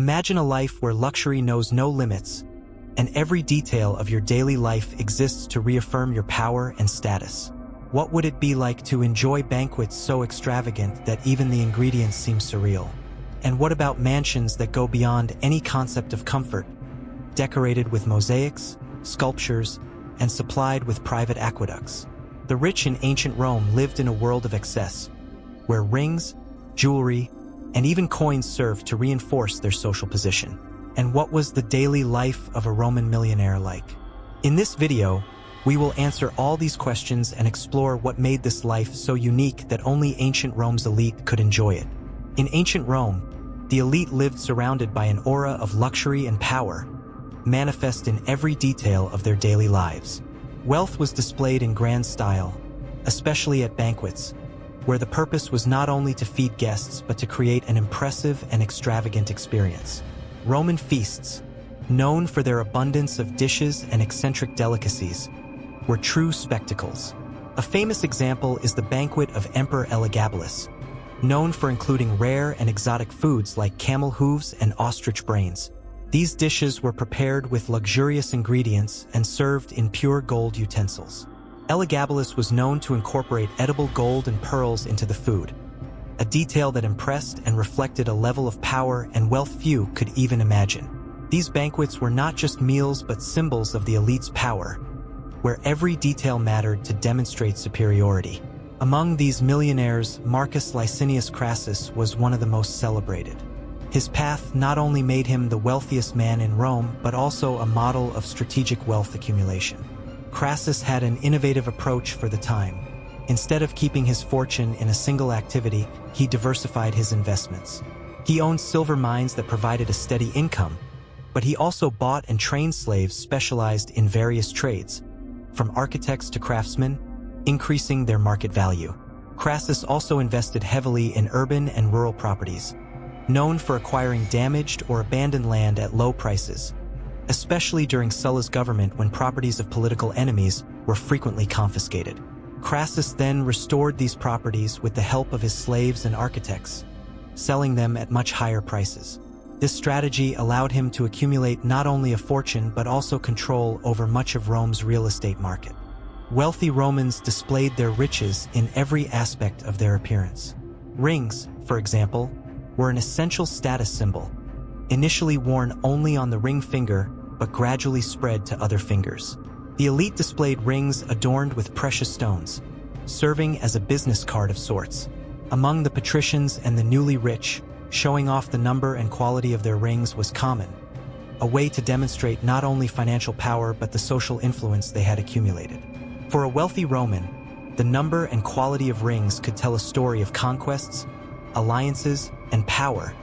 Imagine a life where luxury knows no limits, and every detail of your daily life exists to reaffirm your power and status. What would it be like to enjoy banquets so extravagant that even the ingredients seem surreal? And what about mansions that go beyond any concept of comfort, decorated with mosaics, sculptures, and supplied with private aqueducts? The rich in ancient Rome lived in a world of excess, where rings, jewelry, and even coins served to reinforce their social position. And what was the daily life of a Roman millionaire like? In this video, we will answer all these questions and explore what made this life so unique that only ancient Rome's elite could enjoy it. In ancient Rome, the elite lived surrounded by an aura of luxury and power, manifest in every detail of their daily lives. Wealth was displayed in grand style, especially at banquets, where the purpose was not only to feed guests but to create an impressive and extravagant experience. Roman feasts, known for their abundance of dishes and eccentric delicacies, were true spectacles. A famous example is the banquet of Emperor Heliogabalus, known for including rare and exotic foods like camel hooves and ostrich brains. These dishes were prepared with luxurious ingredients and served in pure gold utensils. Heliogabalus was known to incorporate edible gold and pearls into the food, a detail that impressed and reflected a level of power and wealth few could even imagine. These banquets were not just meals but symbols of the elite's power, where every detail mattered to demonstrate superiority. Among these millionaires, Marcus Licinius Crassus was one of the most celebrated. His path not only made him the wealthiest man in Rome, but also a model of strategic wealth accumulation. Crassus had an innovative approach for the time. Instead of keeping his fortune in a single activity, he diversified his investments. He owned silver mines that provided a steady income, but he also bought and trained slaves specialized in various trades, from architects to craftsmen, increasing their market value. Crassus also invested heavily in urban and rural properties, known for acquiring damaged or abandoned land at low prices, especially during Sulla's government when properties of political enemies were frequently confiscated. Crassus then restored these properties with the help of his slaves and architects, selling them at much higher prices. This strategy allowed him to accumulate not only a fortune but also control over much of Rome's real estate market. Wealthy Romans displayed their riches in every aspect of their appearance. Rings, for example, were an essential status symbol, initially worn only on the ring finger but gradually spread to other fingers. The elite displayed rings adorned with precious stones, serving as a business card of sorts. Among the patricians and the newly rich, showing off the number and quality of their rings was common, a way to demonstrate not only financial power but the social influence they had accumulated. For a wealthy Roman, the number and quality of rings could tell a story of conquests, alliances, and power,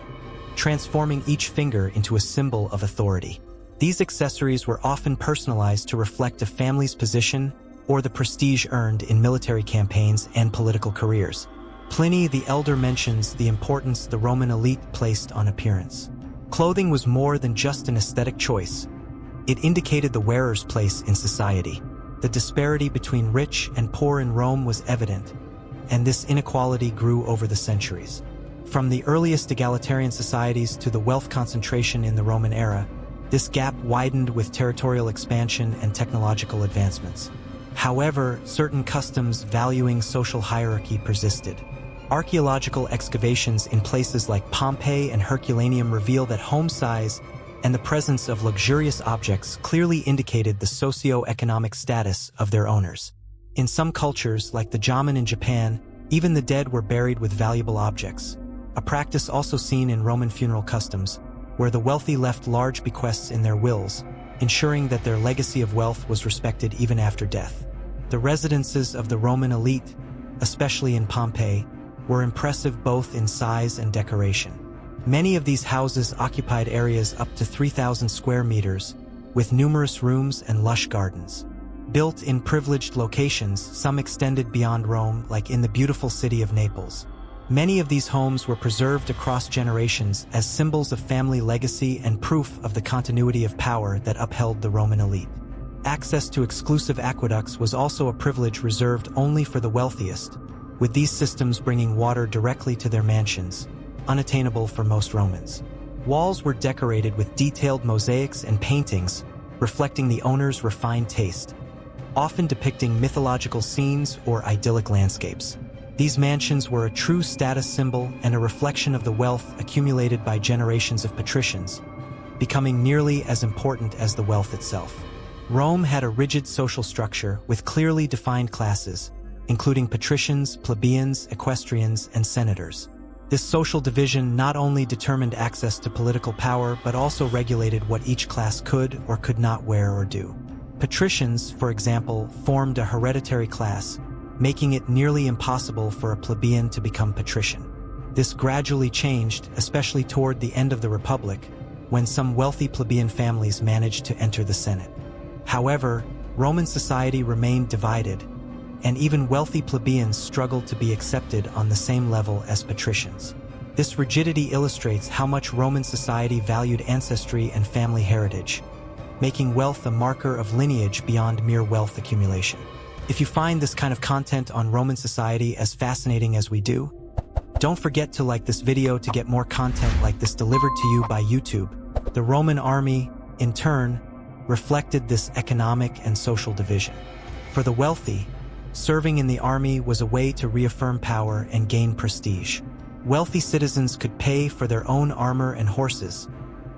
transforming each finger into a symbol of authority. These accessories were often personalized to reflect a family's position or the prestige earned in military campaigns and political careers. Pliny the Elder mentions the importance the Roman elite placed on appearance. Clothing was more than just an aesthetic choice. It indicated the wearer's place in society. The disparity between rich and poor in Rome was evident, and this inequality grew over the centuries. From the earliest egalitarian societies to the wealth concentration in the Roman era, this gap widened with territorial expansion and technological advancements. However, certain customs valuing social hierarchy persisted. Archaeological excavations in places like Pompeii and Herculaneum reveal that home size and the presence of luxurious objects clearly indicated the socio-economic status of their owners. In some cultures, like the Jaman in Japan, even the dead were buried with valuable objects, a practice also seen in Roman funeral customs, where the wealthy left large bequests in their wills, ensuring that their legacy of wealth was respected even after death. The residences of the Roman elite, especially in Pompeii, were impressive both in size and decoration. Many of these houses occupied areas up to 3,000 square meters, with numerous rooms and lush gardens. Built in privileged locations, some extended beyond Rome, like in the beautiful city of Naples. Many of these homes were preserved across generations as symbols of family legacy and proof of the continuity of power that upheld the Roman elite. Access to exclusive aqueducts was also a privilege reserved only for the wealthiest, with these systems bringing water directly to their mansions, unattainable for most Romans. Walls were decorated with detailed mosaics and paintings, reflecting the owner's refined taste, often depicting mythological scenes or idyllic landscapes. These mansions were a true status symbol and a reflection of the wealth accumulated by generations of patricians, becoming nearly as important as the wealth itself. Rome had a rigid social structure with clearly defined classes, including patricians, plebeians, equestrians, and senators. This social division not only determined access to political power but also regulated what each class could or could not wear or do. Patricians, for example, formed a hereditary class, making it nearly impossible for a plebeian to become patrician. This gradually changed, especially toward the end of the Republic, when some wealthy plebeian families managed to enter the Senate. However, Roman society remained divided, and even wealthy plebeians struggled to be accepted on the same level as patricians. This rigidity illustrates how much Roman society valued ancestry and family heritage, making wealth a marker of lineage beyond mere wealth accumulation. If you find this kind of content on Roman society as fascinating as we do, don't forget to like this video to get more content like this delivered to you by YouTube. The Roman army, in turn, reflected this economic and social division. For the wealthy, serving in the army was a way to reaffirm power and gain prestige. Wealthy citizens could pay for their own armor and horses,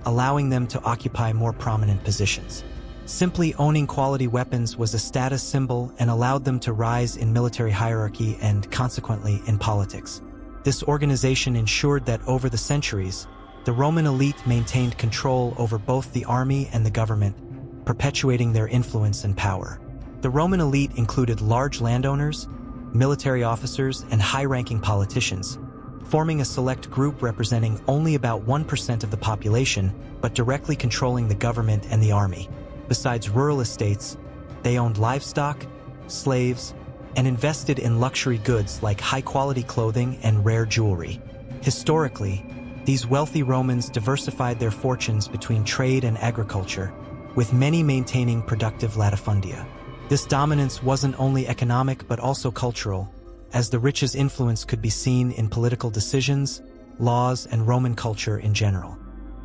allowing them to occupy more prominent positions. Simply owning quality weapons was a status symbol and allowed them to rise in military hierarchy and, consequently, in politics. This organization ensured that over the centuries, the Roman elite maintained control over both the army and the government, perpetuating their influence and power. The Roman elite included large landowners, military officers, and high-ranking politicians, forming a select group representing only about 1% of the population, but directly controlling the government and the army. Besides rural estates, they owned livestock, slaves, and invested in luxury goods like high-quality clothing and rare jewelry. Historically, these wealthy Romans diversified their fortunes between trade and agriculture, with many maintaining productive latifundia. This dominance wasn't only economic but also cultural, as the rich's influence could be seen in political decisions, laws, and Roman culture in general.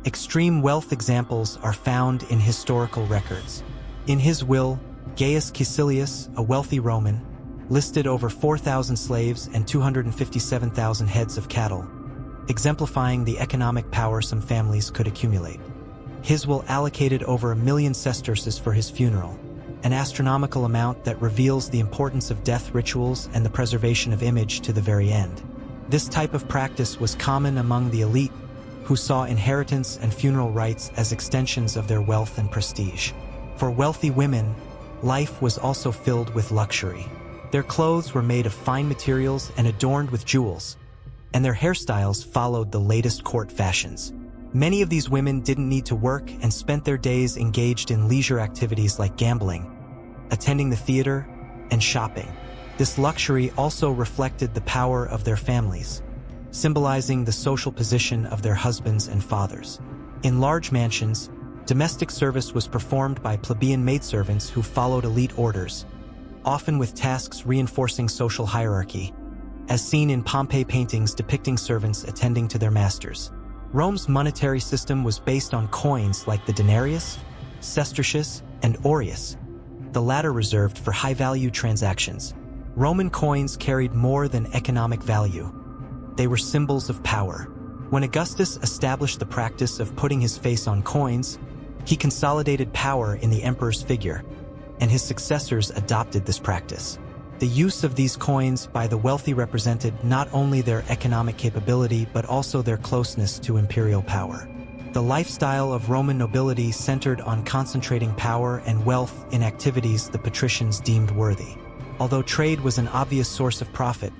Extreme wealth examples are found in historical records. In his will, Gaius Caecilius, a wealthy Roman, listed over 4,000 slaves and 257,000 heads of cattle, exemplifying the economic power some families could accumulate. His will allocated over 1 million sesterces for his funeral, an astronomical amount that reveals the importance of death rituals and the preservation of image to the very end. This type of practice was common among the elite, who saw inheritance and funeral rites as extensions of their wealth and prestige. For wealthy women, life was also filled with luxury. Their clothes were made of fine materials and adorned with jewels, and their hairstyles followed the latest court fashions. Many of these women didn't need to work and spent their days engaged in leisure activities like gambling, attending the theater, and shopping. This luxury also reflected the power of their families, symbolizing the social position of their husbands and fathers. In large mansions, domestic service was performed by plebeian maidservants who followed elite orders, often with tasks reinforcing social hierarchy, as seen in Pompeii paintings depicting servants attending to their masters. Rome's monetary system was based on coins like the denarius, sestertius, and aureus, the latter reserved for high-value transactions. Roman coins carried more than economic value. They were symbols of power. When Augustus established the practice of putting his face on coins, he consolidated power in the emperor's figure, and his successors adopted this practice. The use of these coins by the wealthy represented not only their economic capability but also their closeness to imperial power. The lifestyle of Roman nobility centered on concentrating power and wealth in activities the patricians deemed worthy. Although trade was an obvious source of profit,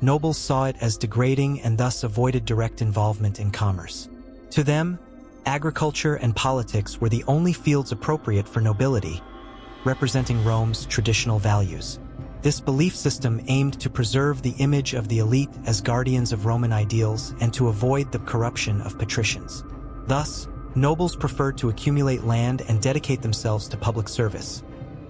nobles saw it as degrading and thus avoided direct involvement in commerce. To them, agriculture and politics were the only fields appropriate for nobility, representing Rome's traditional values. This belief system aimed to preserve the image of the elite as guardians of Roman ideals and to avoid the corruption of patricians. Thus, nobles preferred to accumulate land and dedicate themselves to public service,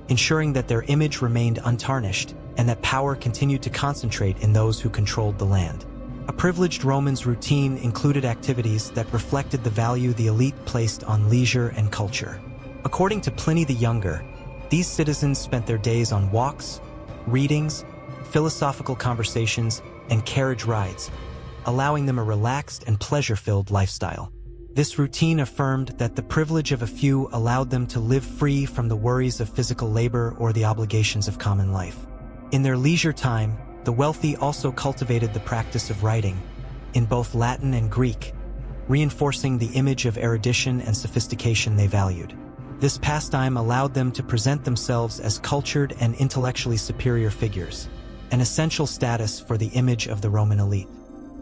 ensuring that their image remained untarnished and that power continued to concentrate in those who controlled the land. A privileged Roman's routine included activities that reflected the value the elite placed on leisure and culture. According to Pliny the Younger, these citizens spent their days on walks, readings, philosophical conversations, and carriage rides, allowing them a relaxed and pleasure-filled lifestyle. This routine affirmed that the privilege of a few allowed them to live free from the worries of physical labor or the obligations of common life. In their leisure time, the wealthy also cultivated the practice of writing, in both Latin and Greek, reinforcing the image of erudition and sophistication they valued. This pastime allowed them to present themselves as cultured and intellectually superior figures, an essential status for the image of the Roman elite.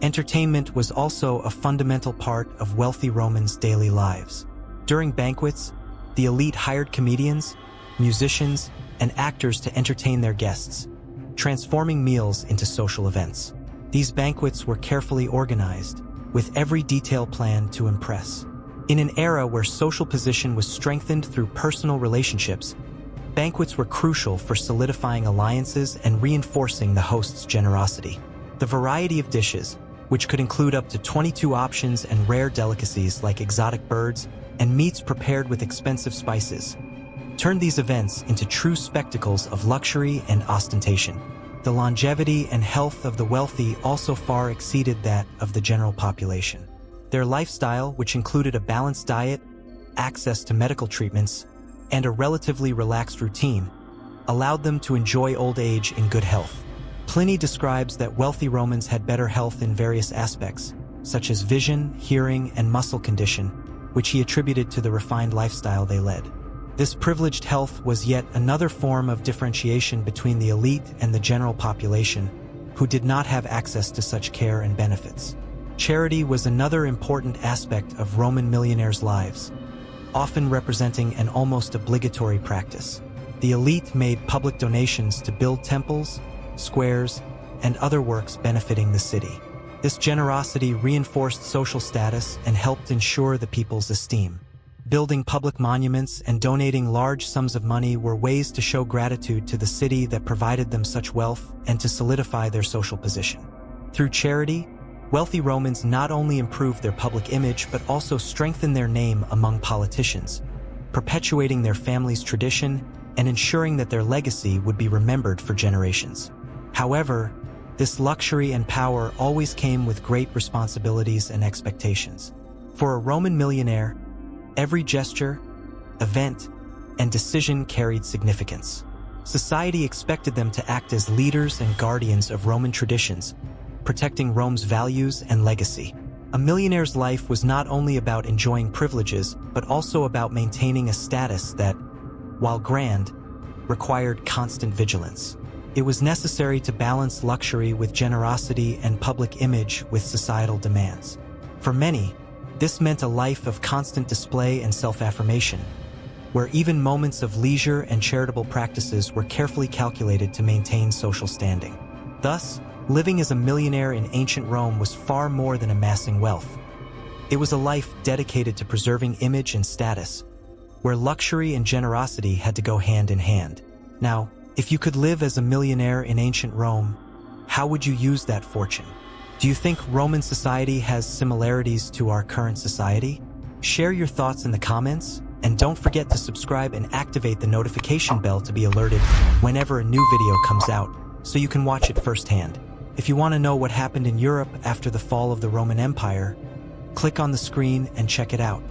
Entertainment was also a fundamental part of wealthy Romans' daily lives. During banquets, the elite hired comedians, musicians, and actors to entertain their guests, transforming meals into social events. These banquets were carefully organized, with every detail planned to impress. In an era where social position was strengthened through personal relationships, banquets were crucial for solidifying alliances and reinforcing the host's generosity. The variety of dishes, which could include up to 22 options and rare delicacies like exotic birds and meats prepared with expensive spices, turned these events into true spectacles of luxury and ostentation. The longevity and health of the wealthy also far exceeded that of the general population. Their lifestyle, which included a balanced diet, access to medical treatments, and a relatively relaxed routine, allowed them to enjoy old age in good health. Pliny describes that wealthy Romans had better health in various aspects, such as vision, hearing, and muscle condition, which he attributed to the refined lifestyle they led. This privileged health was yet another form of differentiation between the elite and the general population, who did not have access to such care and benefits. Charity was another important aspect of Roman millionaires' lives, often representing an almost obligatory practice. The elite made public donations to build temples, squares, and other works benefiting the city. This generosity reinforced social status and helped ensure the people's esteem. Building public monuments and donating large sums of money were ways to show gratitude to the city that provided them such wealth and to solidify their social position. Through charity, wealthy Romans not only improved their public image but also strengthened their name among politicians, perpetuating their family's tradition and ensuring that their legacy would be remembered for generations. However, this luxury and power always came with great responsibilities and expectations. For a Roman millionaire, every gesture, event, and decision carried significance. Society expected them to act as leaders and guardians of Roman traditions, protecting Rome's values and legacy. A millionaire's life was not only about enjoying privileges, but also about maintaining a status that, while grand, required constant vigilance. It was necessary to balance luxury with generosity and public image with societal demands. For many, this meant a life of constant display and self-affirmation, where even moments of leisure and charitable practices were carefully calculated to maintain social standing. Thus, living as a millionaire in ancient Rome was far more than amassing wealth. It was a life dedicated to preserving image and status, where luxury and generosity had to go hand in hand. Now, if you could live as a millionaire in ancient Rome, how would you use that fortune? Do you think Roman society has similarities to our current society? Share your thoughts in the comments, and don't forget to subscribe and activate the notification bell to be alerted whenever a new video comes out, so you can watch it firsthand. If you want to know what happened in Europe after the fall of the Roman Empire, click on the screen and check it out.